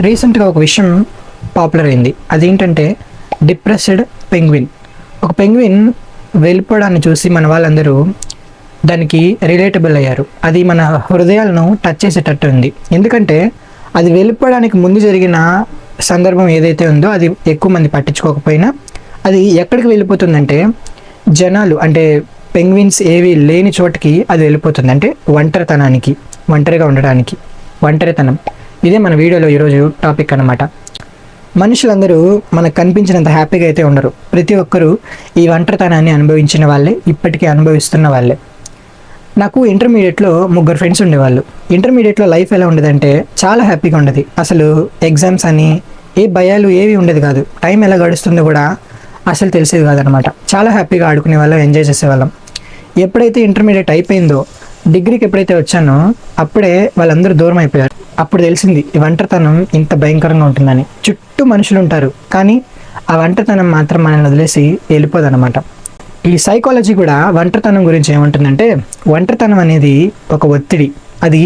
రీసెంట్గా ఒక విషయం పాపులర్ అయింది. అదేంటంటే డిప్రెస్డ్ పెంగ్విన్. ఒక పెంగ్విన్ వెళ్ళిపోవడాన్ని చూసి మన వాళ్ళందరూ దానికి రిలేటబుల్ అయ్యారు. అది మన హృదయాలను టచ్ చేసేటట్టు ఉంది. ఎందుకంటే అది వెళ్ళిపోవడానికి ముందు జరిగిన సందర్భం ఏదైతే ఉందో అది ఎక్కువ మంది పట్టించుకోకపోయినా అది ఎక్కడికి వెళ్ళిపోతుందంటే జనాలు అంటే పెంగ్విన్స్ ఏవి లేని చోటికి అది వెళ్ళిపోతుంది. అంటే ఒంటరితనానికి, ఒంటరిగా ఉండడానికి, ఒంటరితనం. ఇదే మన వీడియోలో ఈరోజు టాపిక్ అన్నమాట. మనుషులందరూ మనకు కనిపించినంత హ్యాపీగా అయితే ఉండరు. ప్రతి ఒక్కరూ ఈ ఒంటరితనాన్ని అనుభవించిన వాళ్ళే, ఇప్పటికీ అనుభవిస్తున్న వాళ్ళే. నాకు ఇంటర్మీడియట్లో 3 ఫ్రెండ్స్ ఉండేవాళ్ళు. ఇంటర్మీడియట్లో లైఫ్ ఎలా ఉండేదంటే చాలా హ్యాపీగా ఉండేది. అసలు ఎగ్జామ్స్ అని ఏ భయాలు ఏవి ఉండేది కాదు. టైం ఎలా గడుస్తుందో కూడా అసలు తెలిసేది కాదనమాట. చాలా హ్యాపీగా ఆడుకునే వాళ్ళం, ఎంజాయ్ చేసేవాళ్ళం. ఎప్పుడైతే ఇంటర్మీడియట్ అయిపోయిందో, డిగ్రీకి ఎప్పుడైతే వచ్చానో అప్పుడే వాళ్ళందరూ దూరం అయిపోయారు. అప్పుడు తెలిసింది ఈ ఒంటరితనం ఇంత భయంకరంగా ఉంటుందని. చుట్టూ మనుషులు ఉంటారు కానీ ఆ ఒంటరితనం మాత్రం మనల్ని వదిలేసి వెళ్ళిపోదన్నమాట. ఈ సైకాలజీ కూడా ఒంటరితనం గురించి ఏమంటుందంటే, ఒంటరితనం అనేది ఒక ఒత్తిడి. అది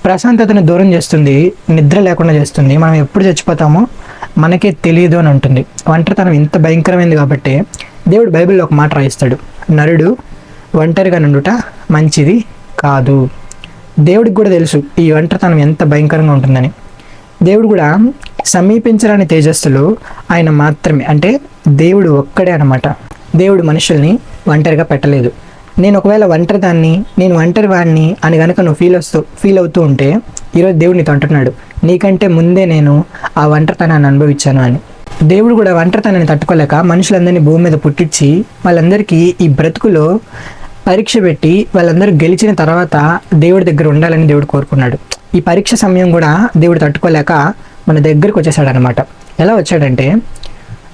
ప్రశాంతతను దూరం చేస్తుంది, నిద్ర లేకుండా చేస్తుంది, మనం ఎప్పుడు చచ్చిపోతామో మనకే తెలియదు అని ఉంటుంది. ఒంటరితనం ఇంత భయంకరమైంది కాబట్టి దేవుడు బైబిల్లో ఒక మాట రాయిస్తాడు, నరుడు ఒంటరిగా నుండుట మంచిది కాదు. దేవుడికి కూడా తెలుసు ఈ ఒంటరితనం ఎంత భయంకరంగా ఉంటుందని. దేవుడు కూడా సమీపించరాని తేజస్సులు ఆయన మాత్రమే, అంటే దేవుడు ఒక్కడే అన్నమాట. దేవుడు మనుషుల్ని ఒంటరిగా పెట్టలేదు. నేను ఒకవేళ ఒంటరిదాన్ని, నేను ఒంటరి వాడిని అని కనుక నువ్వు ఫీల్ అవుతూ ఉంటే ఈరోజు దేవుడు నీతో అంటున్నాడు, నీకంటే ముందే నేను ఆ ఒంటరితనాన్ని అనుభవించాను అని. దేవుడు కూడా ఒంటరితనాన్ని తట్టుకోలేక మనుషులందరినీ భూమి మీద పుట్టించి వాళ్ళందరికీ ఈ బ్రతుకులో పరీక్ష పెట్టి వాళ్ళందరూ గెలిచిన తర్వాత దేవుడి దగ్గర ఉండాలని దేవుడు కోరుకున్నాడు. ఈ పరీక్ష సమయం కూడా దేవుడు తట్టుకోలేక మన దగ్గరికి వచ్చేసాడు అనమాట. ఎలా వచ్చాడంటే,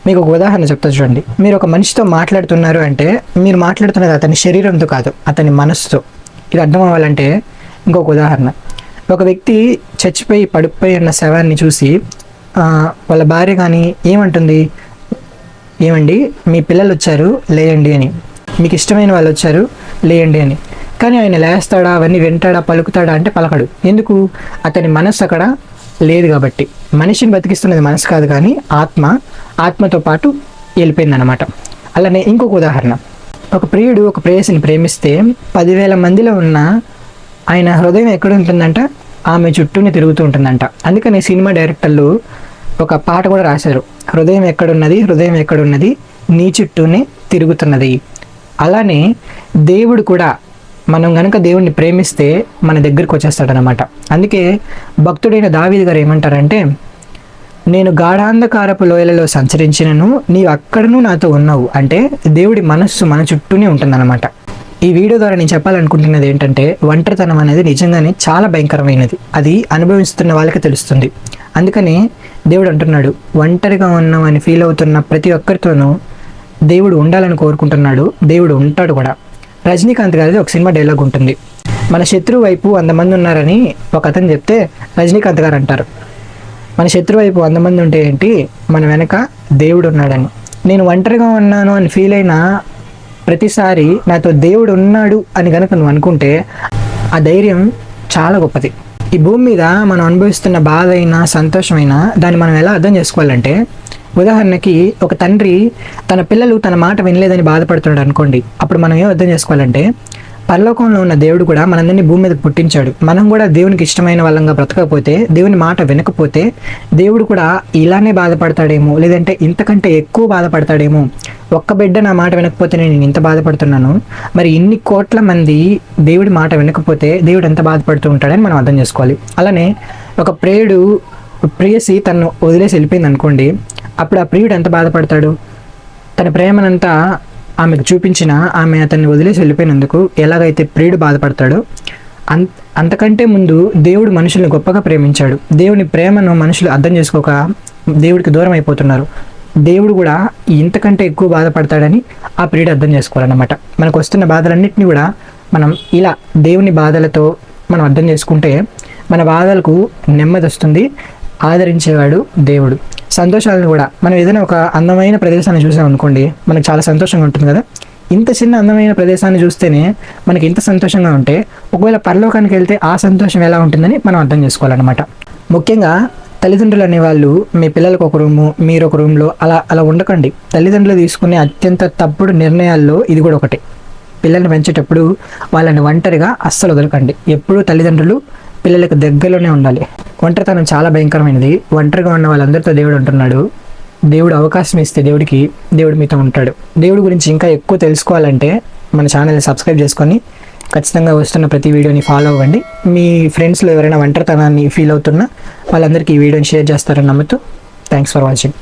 మీకు ఒక ఉదాహరణ చెప్తా చూడండి. మీరు ఒక మనిషితో మాట్లాడుతున్నారు అంటే మీరు మాట్లాడుతున్నది అతని శరీరంతో కాదు, అతని మనసుతో. ఇది అర్థం అవ్వాలంటే ఇంకొక ఉదాహరణ. ఒక వ్యక్తి చచ్చిపోయి పడిపోయి ఉన్న శవాన్ని చూసి వాళ్ళ భార్య కానీ ఏమంటుంది, ఏమండి మీ పిల్లలు వచ్చారు లేయండి అని, మీకు ఇష్టమైన వాళ్ళు వచ్చారు లేయండి అని. కానీ ఆయన లేస్తాడా, అవన్నీ వింటాడా, పలుకుతాడా అంటే పలకడు. ఎందుకు? అతని మనసు అక్కడ లేదు కాబట్టి. మనిషిని బతికిస్తున్నది మనసు కాదు కానీ ఆత్మ, ఆత్మతో పాటు వెళ్ళిపోయిందనమాట. అలానే ఇంకొక ఉదాహరణ, ఒక ప్రియుడు ఒక ప్రేయసిని ప్రేమిస్తే 10,000 మందిలో ఉన్న ఆయన హృదయం ఎక్కడ ఉంటుందంట, ఆమె చుట్టూనే తిరుగుతూ ఉంటుందంట. అందుకని సినిమా డైరెక్టర్లు ఒక పాట కూడా రాశారు, హృదయం ఎక్కడున్నది, హృదయం ఎక్కడున్నది, నీ చుట్టూనే తిరుగుతున్నది. అలానే దేవుడు కూడా మనం కనుక దేవుడిని ప్రేమిస్తే మన దగ్గరికి వచ్చేస్తాడనమాట. అందుకే భక్తుడైన దావీదు గారు ఏమంటారంటే, నేను గాఢాంధకారపు లోయలలో సంచరించినను నీవు అక్కడను నాతో ఉన్నావు. అంటే దేవుడి మనస్సు మన చుట్టూనే ఉంటుందన్నమాట. ఈ వీడియో ద్వారా నేను చెప్పాలనుకుంటున్నది ఏంటంటే, ఒంటరితనం అనేది నిజంగానే చాలా భయంకరమైనది. అది అనుభవిస్తున్న వాళ్ళకి తెలుస్తుంది. అందుకని దేవుడు అంటున్నాడు, ఒంటరిగా ఉన్నామని ఫీల్ అవుతున్న ప్రతి ఒక్కరితోనూ దేవుడు ఉండాలని కోరుకుంటున్నాడు. దేవుడు ఉంటాడు కూడా. రజనీకాంత్ గారిది ఒక సినిమా డైలాగ్ ఉంటుంది, మన శత్రువు వైపు 100 మంది ఉన్నారని ఒక అతను చెప్తే రజనీకాంత్ గారు అంటారు, మన శత్రువు వైపు 100 మంది ఉంటే ఏంటి, మన వెనక దేవుడు ఉన్నాడని. నేను ఒంటరిగా ఉన్నాను అని ఫీల్ అయినా ప్రతిసారి నాతో దేవుడు ఉన్నాడు అని కనుక నువ్వు అనుకుంటే ఆ ధైర్యం చాలా గొప్పది. ఈ భూమి మీద మనం అనుభవిస్తున్న బాధ అయినా సంతోషమైనా దాన్ని మనం ఎలా అర్థం చేసుకోవాలంటే, ఉదాహరణకి ఒక తండ్రి తన పిల్లలు తన మాట వినలేదని బాధపడుతున్నాడు అనుకోండి. అప్పుడు మనం ఏం అర్థం చేసుకోవాలంటే, పరలోకంలో ఉన్న దేవుడు కూడా మనందరినీ భూమి మీదకి పుట్టించాడు. మనం కూడా దేవునికి ఇష్టమైన వాళ్ళంగా బ్రతకపోతే, దేవుని మాట వినకపోతే దేవుడు కూడా ఇలానే బాధపడతాడేమో, లేదంటే ఇంతకంటే ఎక్కువ బాధపడతాడేమో. ఒక్క బిడ్డ నా మాట వినకపోతే నేను ఇంత బాధపడుతున్నాను, మరి ఇన్ని కోట్ల మంది దేవుడి మాట వినకపోతే దేవుడు ఎంత బాధపడుతూ ఉంటాడని మనం అర్థం చేసుకోవాలి. అలానే ఒక ప్రేయసి తను వదిలేసి వెళ్ళిపోయింది అనుకోండి, అప్పుడు ఆ ప్రియుడు ఎంత బాధపడతాడు. తన ప్రేమనంతా ఆమెకు చూపించిన ఆమె అతన్ని వదిలేసి వెళ్ళిపోయినందుకు ఎలాగైతే ప్రియుడు బాధపడతాడో, అంతకంటే ముందు దేవుడు మనుషుల్ని గొప్పగా ప్రేమించాడు. దేవుని ప్రేమను మనుషులు అర్థం చేసుకోక దేవుడికి దూరం అయిపోతున్నారు. దేవుడు కూడా ఇంతకంటే ఎక్కువ బాధపడతాడని ఆ ప్రియుడు అర్థం చేసుకోవాలన్నమాట. మనకు వస్తున్న బాధలన్నింటినీ కూడా మనం ఇలా దేవుని బాధలతో మనం అర్థం చేసుకుంటే మన బాధలకు నెమ్మది వస్తుంది. ఆదరించేవాడు దేవుడు. సంతోషాలను కూడా మనం ఏదైనా ఒక అందమైన ప్రదేశాన్ని చూసాం అనుకోండి, మనకు చాలా సంతోషంగా ఉంటుంది కదా. ఇంత చిన్న అందమైన ప్రదేశాన్ని చూస్తేనే మనకి ఇంత సంతోషంగా ఉంటే, ఒకవేళ పరలోకానికి వెళ్తే ఆ సంతోషం ఎలా ఉంటుందని మనం అర్థం చేసుకోవాలన్నమాట. ముఖ్యంగా తల్లిదండ్రులు అనేవాళ్ళు మీ పిల్లలకు ఒక రూము, మీరు ఒక రూమ్లో అలా అలా ఉండకండి. తల్లిదండ్రులు తీసుకునే అత్యంత తప్పుడు నిర్ణయాల్లో ఇది కూడా ఒకటి. పిల్లల్ని పెంచేటప్పుడు వాళ్ళని ఒంటరిగా అస్సలు వదలకండి. ఎప్పుడూ తల్లిదండ్రులు పిల్లలకు దగ్గరలోనే ఉండాలి. ఒంటరితనం చాలా భయంకరమైనది. ఒంటరిగా ఉన్న వాళ్ళందరితో దేవుడు ఉంటున్నాడు. దేవుడు అవకాశం ఇస్తే దేవుడు మీతో ఉంటాడు. దేవుడి గురించి ఇంకా ఎక్కువ తెలుసుకోవాలంటే మన ఛానల్ని సబ్స్క్రైబ్ చేసుకొని ఖచ్చితంగా వస్తున్న ప్రతి వీడియోని ఫాలో అవ్వండి. మీ ఫ్రెండ్స్లో ఎవరైనా ఒంటరితనాన్ని ఫీల్ అవుతున్నా వాళ్ళందరికీ ఈ వీడియోని షేర్ చేస్తారని నమ్ముతూ థ్యాంక్స్ ఫర్ వాచింగ్.